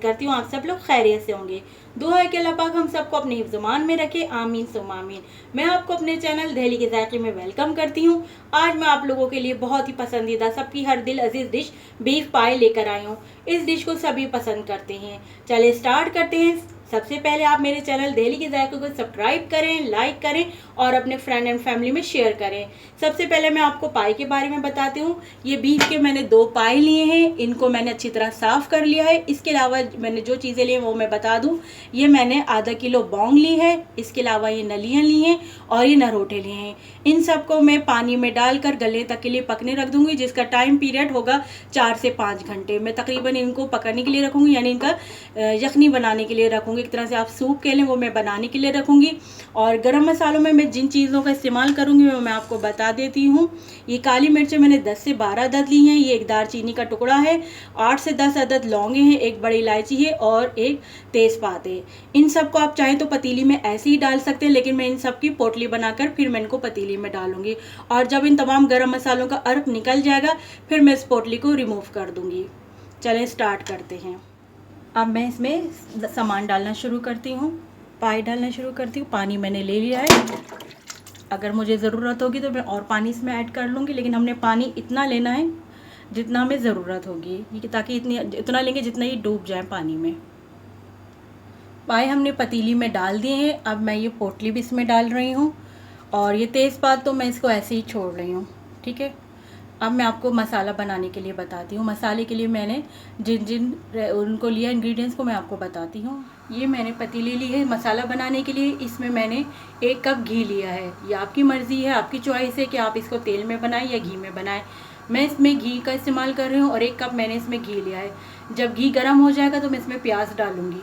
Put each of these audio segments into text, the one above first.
करती हूँ आप सब लोग खैरियत से होंगे। दुआ है कि अल्लाह पाक हम सबको अपने हिफ्ज़-ओ-मान में रखे, आमीन सुम्मा आमीन। मैं आपको अपने चैनल दहली के ज़ायक़े में वेलकम करती हूँ। आज मैं आप लोगों के लिए बहुत ही पसंदीदा, सबकी हर दिल अजीज़ डिश बीफ पाए लेकर आई हूँ। इस डिश को सभी पसंद करते हैं। चलिए स्टार्ट करते हैं। सबसे पहले आप मेरे चैनल दहली के ज़ायक़े को सब्सक्राइब करें, लाइक करें और अपने फ्रेंड एंड फैमिली में शेयर करें। सबसे पहले मैं आपको पाई के बारे में बताती हूँ। ये बीफ के मैंने 2 पाए लिए हैं, इनको मैंने अच्छी तरह साफ़ कर लिया है। इसके अलावा मैंने जो चीज़ें ली हैं वो मैं बता दूँ। ये मैंने आधा किलो बौंग ली है, इसके अलावा ये नलियाँ ली हैं और ये नरोटे लिए हैं। इन सबको मैं पानी में डालकर गलने तक के लिए पकने रख दूँगी, जिसका टाइम पीरियड होगा 4 से 5 घंटे। मैं तकरीबन इनको पकने के लिए रखूँगी, यानी इनका यखनी बनाने के लिए रखूँगी। एक तरह से आप सूप कह लें, वो मैं बनाने के लिए रखूँगी। और गरम मसालों में मैं जिन चीज़ों का इस्तेमाल करूँगी वो मैं आपको बता देती हूँ। ये काली मिर्चें मैंने 10 से 12 अदद ली हैं। ये एक दालचीनी का टुकड़ा है, 8 से 10 अदद लौंगे हैं, एक बड़ी इलायची है और एक तेज़पात है। इन सबको आप चाहें तो पतीली में ऐसे ही डाल सकते हैं, लेकिन मैं इन सब की पोटली बनाकर फिर मैं इनको पतीली में डालूंगी। और जब इन तमाम गरम मसालों का अर्क निकल जाएगा फिर मैं इस पोटली को रिमूव कर दूँगी। चलें स्टार्ट करते हैं। अब मैं इसमें सामान डालना शुरू करती हूँ, पाई डालना शुरू करती हूँ। पानी मैंने ले लिया है, अगर मुझे ज़रूरत होगी तो मैं और पानी इसमें ऐड कर लूँगी, लेकिन हमने पानी इतना लेना है जितना हमें ज़रूरत होगी, ये ताकि इतना लेंगे जितना ये डूब जाए पानी में। पाए हमने पतीली में डाल दिए हैं। अब मैं ये पोटली भी इसमें डाल रही हूँ और ये तेज़पात तो मैं इसको ऐसे ही छोड़ रही हूँ, ठीक है। अब मैं आपको मसाला बनाने के लिए बताती हूँ। मसाले के लिए मैंने जिन जिन उनको लिया इंग्रेडिएंट्स को मैं आपको बताती हूँ। ये मैंने पतीली ली है मसाला बनाने के लिए। इसमें मैंने 1 कप घी लिया है। ये आपकी मर्ज़ी है, आपकी चॉइस है कि आप इसको तेल में बनाएं या घी में बनाएं। मैं इसमें घी का इस्तेमाल कर रही हूँ और 1 कप मैंने इसमें घी लिया है। जब घी गर्म हो जाएगा तो मैं इसमें प्याज डालूँगी।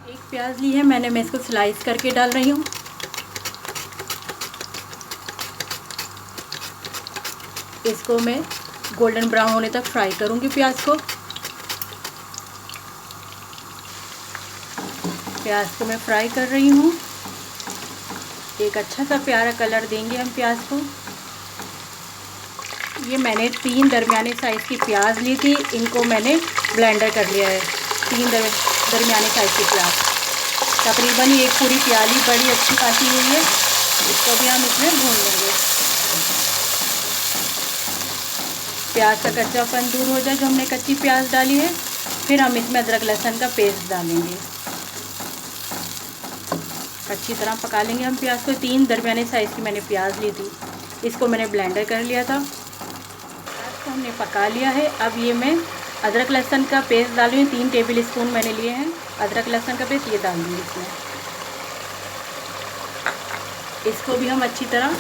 1 प्याज ली है मैंने, मैं इसको स्लाइस करके डाल रही हूँ। इसको मैं गोल्डन ब्राउन होने तक फ्राई करूँगी प्याज को। प्याज को मैं फ्राई कर रही हूँ। एक अच्छा सा प्यारा कलर देंगे हम प्याज को। ये मैंने 3 दरमियाने साइज़ की प्याज ली थी, इनको मैंने ब्लेंडर कर लिया है। 3 दरमियाने साइज़ की प्याज, तकरीबन ये एक पूरी प्याली बड़ी अच्छी खासी हुई है। इसको भी हम इसमें भून लेंगे। प्याज का कच्चापन दूर हो जाए जो हमने कच्ची प्याज डाली है, फिर हम इसमें अदरक लहसुन का पेस्ट डालेंगे। अच्छी तरह पका लेंगे हम प्याज को। 3 दरमियाने साइज़ की मैंने प्याज ली थी, इसको मैंने ब्लेंडर कर लिया था। प्याज को हमने पका लिया है। अब ये मैं अदरक लहसुन का पेस्ट डाल रही हूँ। 3 टेबल स्पून मैंने लिए हैं अदरक लहसुन का पेस्ट, ये डाल दूँगी इसमें। इसको भी हम अच्छी तरह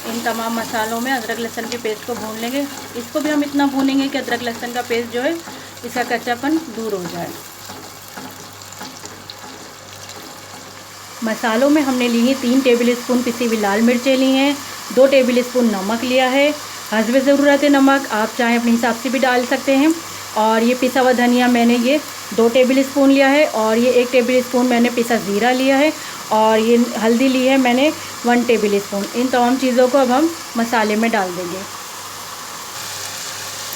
इन तमाम मसालों में अदरक लहसुन के पेस्ट को भून लेंगे। इसको भी हम इतना भूनेंगे कि अदरक लहसुन का पेस्ट जो है इसका कच्चापन दूर हो जाए। मसालों में हमने ली है 3 टेबल स्पून पिसी हुई लाल मिर्चें ली हैं, 2 टेबल स्पून नमक लिया है, हस्बे ज़रूरत है नमक, आप चाहें अपने हिसाब से भी डाल सकते हैं। और ये पिसा हुआ धनिया मैंने ये 2 टेबल स्पून लिया है और ये 1 टेबल स्पून मैंने पिसा ज़ीरा लिया है और ये हल्दी ली है मैंने 1 टेबल स्पून। इन तमाम चीज़ों को अब हम मसाले में डाल देंगे।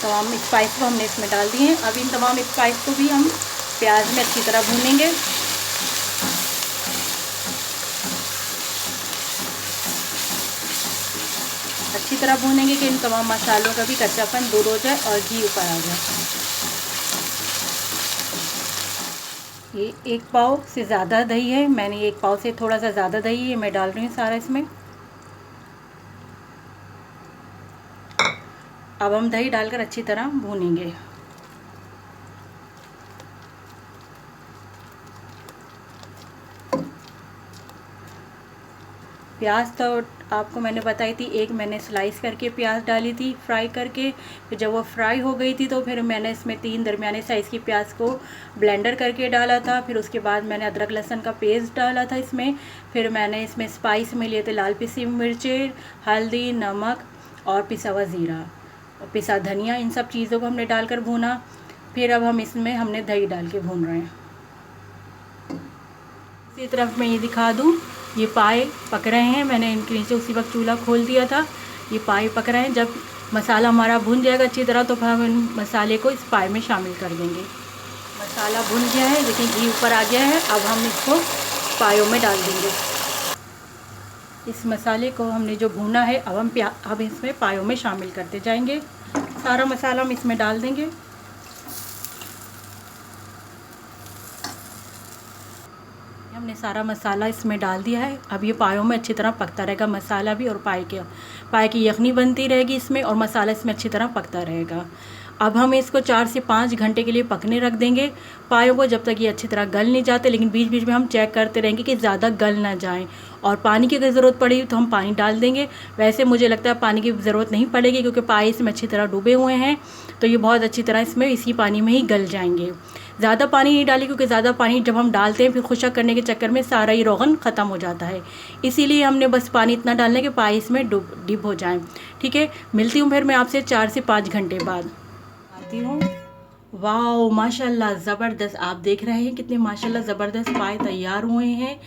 तमाम स्पाइस को हमने इसमें डाल दिए हैं। अब इन तमाम स्पाइस को भी हम प्याज में अच्छी तरह भूनेंगे। अच्छी तरह भूनेंगे कि इन तमाम मसालों का भी कच्चापन दूर हो जाए और घी ऊपर आ जाए। ये 1 पाव से ज़्यादा दही है, मैंने 1 पाव से थोड़ा सा ज़्यादा दही है मैं डाल रही हूँ सारा इसमें। अब हम दही डालकर अच्छी तरह भूनेंगे। प्याज तो आपको मैंने बताई थी, एक मैंने स्लाइस करके प्याज डाली थी फ्राई करके। फिर जब वो फ्राई हो गई थी तो फिर मैंने इसमें 3 दरमियाने साइज़ की प्याज को ब्लेंडर करके डाला था। फिर उसके बाद मैंने अदरक लहसुन का पेस्ट डाला था इसमें। फिर मैंने इसमें स्पाइस में लिए थे लाल पिसी मिर्चें, हल्दी, नमक और पिसा हुआ ज़ीरा और पिसा धनिया। इन सब चीज़ों को हमने डालकर भूना। फिर अब हम इसमें हमने दही डाल के भून रहे हैं। इसी तरफ मैं ये दिखा दूँ, ये पाए पक रहे हैं। मैंने इनके नीचे उसी वक्त चूल्हा खोल दिया था। ये पाए पक रहे हैं। जब मसाला हमारा भुन जाएगा अच्छी तरह तो फिर हम इन मसाले को इस पाए में शामिल कर देंगे। मसाला भुन गया है, देखिए घी ऊपर आ गया है। अब हम इसको पायों में डाल देंगे। इस मसाले को हमने जो भुना है अब इसमें पायों में शामिल करते जाएंगे। सारा मसाला हम इसमें डाल देंगे। हमने सारा मसाला इसमें डाल दिया है। अब ये पायों में अच्छी तरह पकता रहेगा, मसाला भी और पाए की यखनी बनती रहेगी इसमें, और मसाला इसमें अच्छी तरह पकता रहेगा। अब हम इसको 4 से 5 घंटे के लिए पकने रख देंगे पायों को, जब तक ये अच्छी तरह गल नहीं जाते। लेकिन बीच बीच में हम चेक करते रहेंगे कि ज़्यादा गल ना जाएं, और पानी की अगर ज़रूरत पड़ेगी तो हम पानी डाल देंगे। वैसे मुझे लगता है पानी की ज़रूरत नहीं पड़ेगी, क्योंकि पाए इसमें अच्छी तरह डूबे हुए हैं, तो ये बहुत अच्छी तरह इसमें इसी पानी में ही गल जाएंगे। ज़्यादा पानी नहीं डालें, क्योंकि ज़्यादा पानी जब हम डालते हैं फिर खुशक करने के चक्कर में सारा ही रोगन ख़त्म हो जाता है। इसीलिए हमने बस पानी इतना डालना है कि पाए इसमें डिप हो जाएं। ठीक है, मिलती हूँ फिर मैं आपसे 4 से 5 घंटे बाद आती हूँ। वाह माशाल्लाह ज़बरदस्त, आप देख रहे हैं कितने माशाल्लाह ज़बरदस्त पाए तैयार हुए हैं,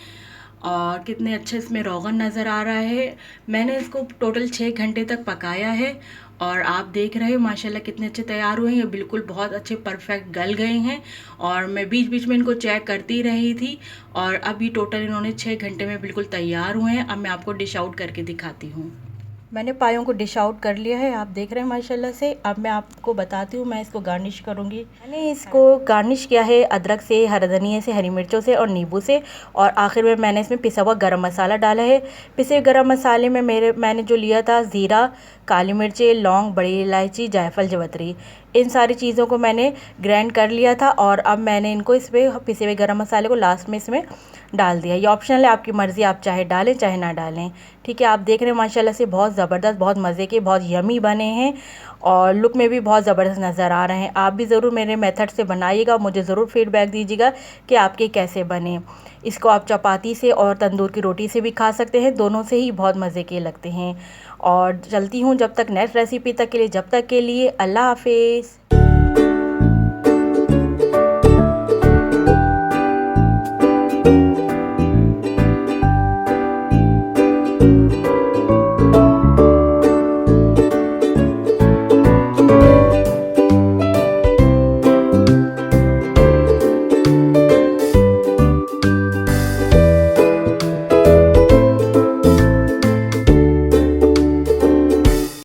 और कितने अच्छे इसमें रोगन नज़र आ रहा है। मैंने इसको टोटल 6 घंटे तक पकाया है, और आप देख रहे हो माशाल्लाह कितने अच्छे तैयार हुए हैं। ये बिल्कुल बहुत अच्छे परफेक्ट गल गए हैं, और मैं बीच बीच में इनको चेक करती रही थी। और अभी टोटल इन्होंने 6 घंटे में बिल्कुल तैयार हुए हैं। अब मैं आपको डिश आउट करके दिखाती हूँ। मैंने पायों को डिश आउट कर लिया है, आप देख रहे हैं माशाल्लाह से। अब मैं आपको बताती हूँ मैं इसको गार्निश करूँगी। मैंने इसको गार्निश किया है अदरक से, हरा धनिया से, हरी मिर्चों से और नींबू से, और आखिर में मैंने इसमें पिसा हुआ गरम मसाला डाला है। पिसे हुए गरम मसाले में मैंने जो लिया था ज़ीरा, काली मिर्चें, लौंग, बड़ी इलायची, जायफल, जवतरी, इन सारी चीज़ों को मैंने ग्राइंड कर लिया था। और अब मैंने इनको इसमें पिसे हुए गरम मसाले को लास्ट में इसमें डाल दिया। ये ऑप्शनल है, आपकी मर्ज़ी, आप चाहे डालें चाहे ना डालें। ठीक है, आप देख रहे हैं माशाल्लाह से बहुत ज़बरदस्त, बहुत मज़े के, बहुत यमी बने हैं, और लुक में भी बहुत ज़बरदस्त नज़र आ रहे हैं। आप भी ज़रूर मेरे मेथड से बनाइएगा, मुझे ज़रूर फीडबैक दीजिएगा कि आपके कैसे बने। इसको आप चपाती से और तंदूर की रोटी से भी खा सकते हैं, दोनों से ही बहुत मज़े के लगते हैं। और चलती हूँ जब तक नेक्स्ट रेसिपी तक के लिए, जब तक के लिए अल्लाह हाफिज़।